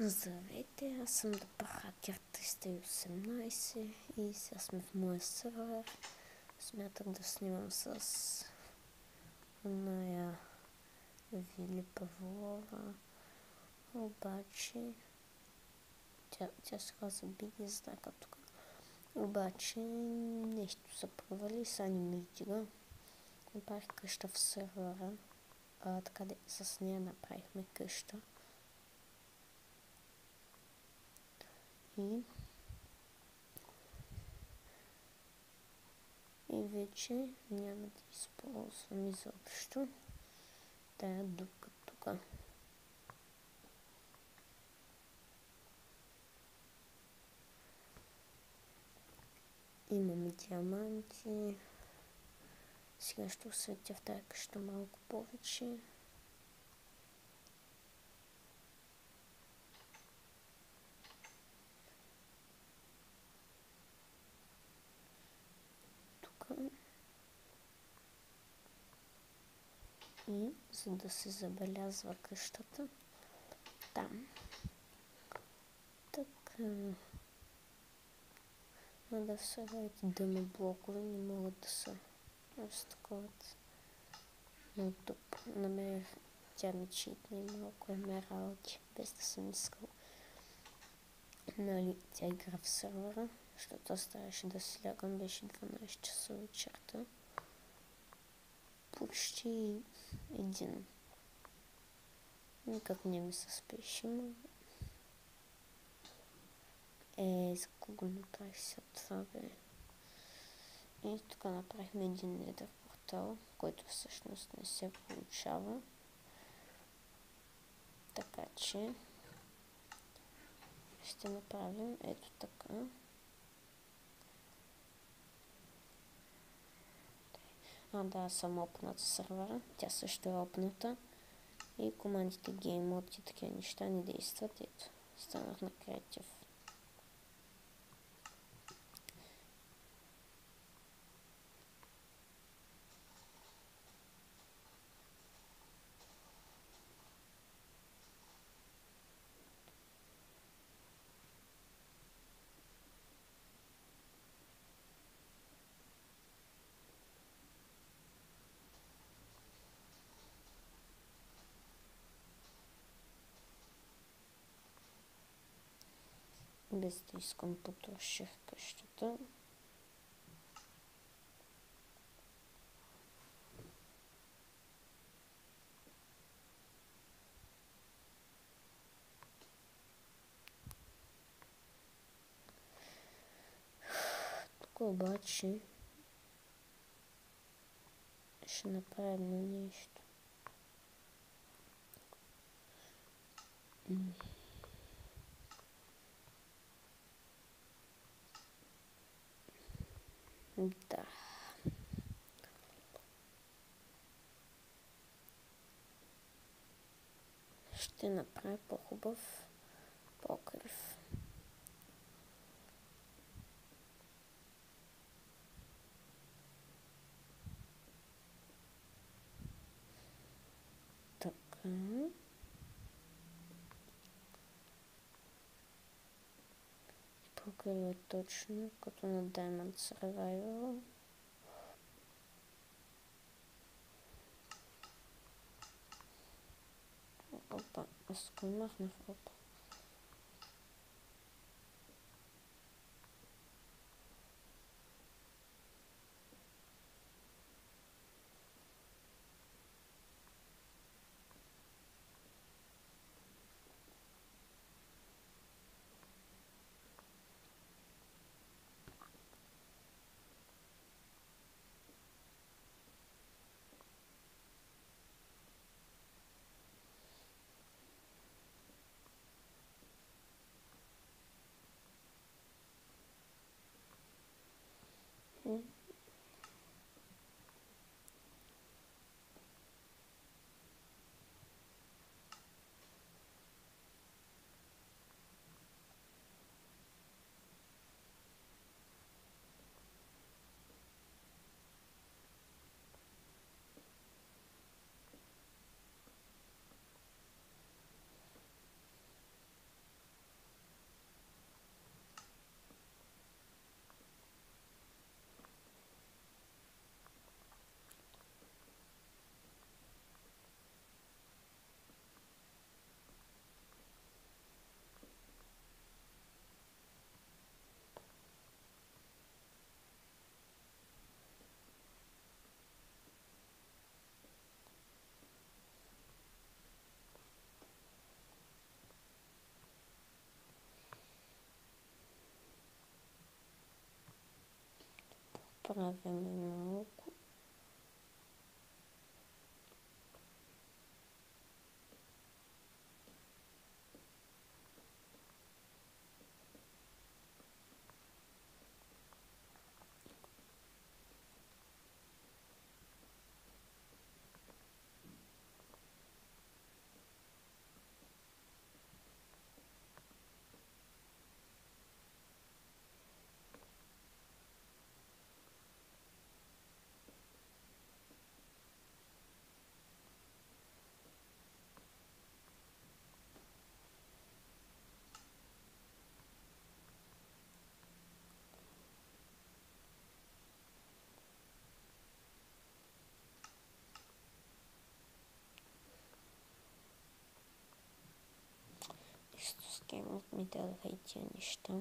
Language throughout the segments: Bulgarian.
Здравейте, аз съм Хакер 318 и сега сме в моя сервер. Смятах да снимам с оная Вили Павлова, обаче тя се казва Биги знака тук. Обаче нещо се провали и сега не ми издига. Направих къща в сервера, така да с нея направихме къща. И вече няма да използвам изобщо тая дупка тук. Имаме диаманти. Сега ще осветя в тая къща малко повече. Тук. И за да се забелязва къщата. Там. Така. Да се правят дъно блокове, не могат да са разтаковат. Но тук на мен тя ми читне малко ме работи, без да съм искал. Нали, тя игра в сервера, защото аз трябваше да си лягам, беше 12 часа вечерта. Почти един. Никак не ми се спеши. За кого направих се това, бе? И тук направихме един недър портал, който всъщност не се получава. Така че ще направим ето така. Да, съм опната сервера. Тя също е опната. И командите Game Mode и такива неща не действат. Ето, станах на креатив. Без да искам потроших къщата. Тук обаче ще направя едно нещо. Да. Ще направя по-хубав покрив. Така. Покрива точно като на Diamond Survival. Опа, аз го махнах, опа. изправяме малко. Схемът ми дава и тия неща.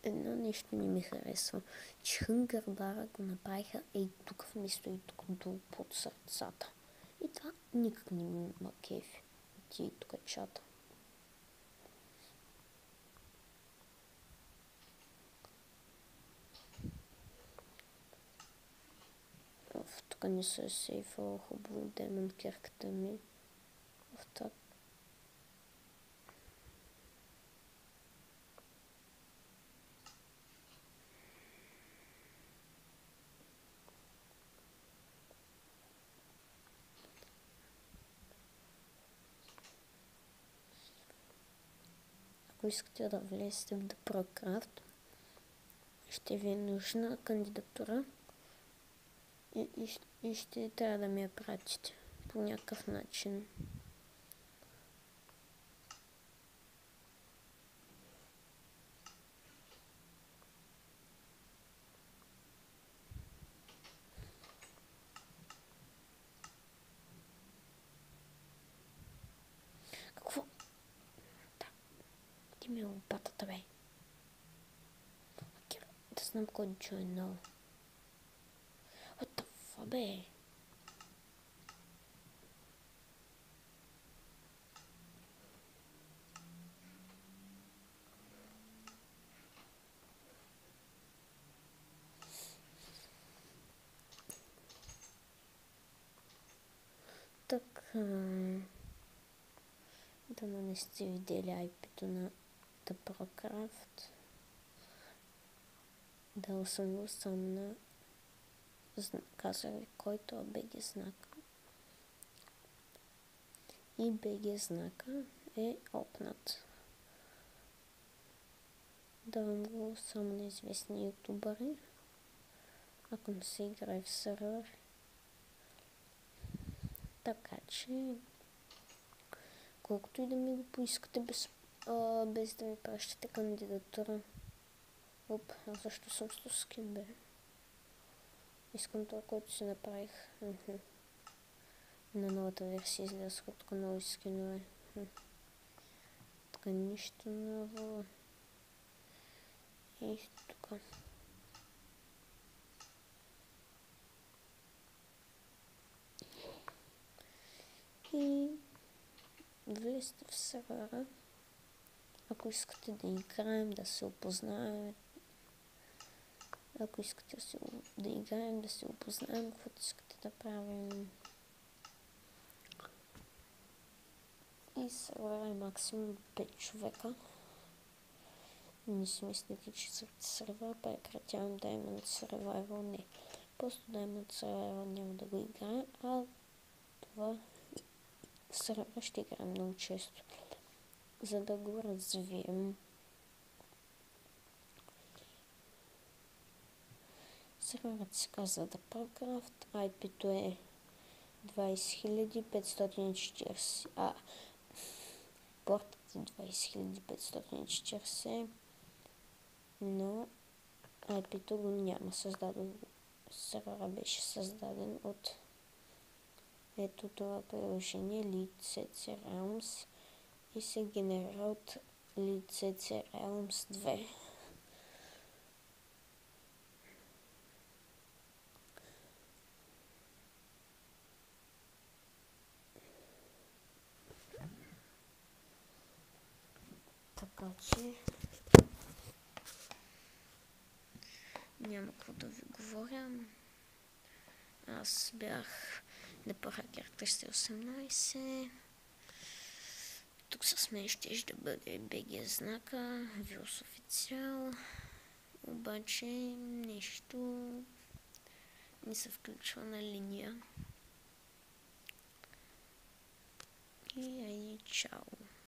Едно нещо не ми харесва, че Хънгърбара го направиха тук вместо тук долу под сърцата. И това никак не ми ма кефи. Ти тук чата. Тук не се е сейфала хубаво демон кирката ми. В това. Ако искате да влезете в Procraft, ще ви е нужна кандидатура и ще трябва да ми я пратите по някакъв начин. Какво? Да. Ти ми е лопатата, бе. Да знам кой джойнал. What the fuck, бе? Така. Да не сте видели IP-то на The Procraft. Дал съм го сам на казах ви, който е BG знака. И BG знака е опнат. Давам го само на известни ютубъри. Ако не се играе в сервер. Така че колкото и да ми го поискате без да ми пращате кандидатура. Оп, аз защо съм с скин, бе? Искам това, който си направих. На новата версия излязоха тук нови скинове. Тук нищо ново. И тук. И влезте в сервера. Ако искате да играем, да се опознаем. Ако искате да играем, да се опознаем, каквото искате да правим. И сервера е максимум 5 човека. Не си мислите, че сервера прекратявам Diamond Survival. Не. Просто Diamond Survival няма да го играя, а това сервера ще играем много често, за да го развием. Серверът се казва The Procraft, IP-то е 20540, портът е 20540, но IP-то го няма. Сервера беше създаден от ето това приложение LeadCC Realms и се генерира от LeadCC Realms 2. обаче няма какво да ви говоря. Аз бях на Hacker 318. Тук с мен ще да бъде BG знака, Вирус официал. Обаче нещо не се включва на линия. И айде, чао!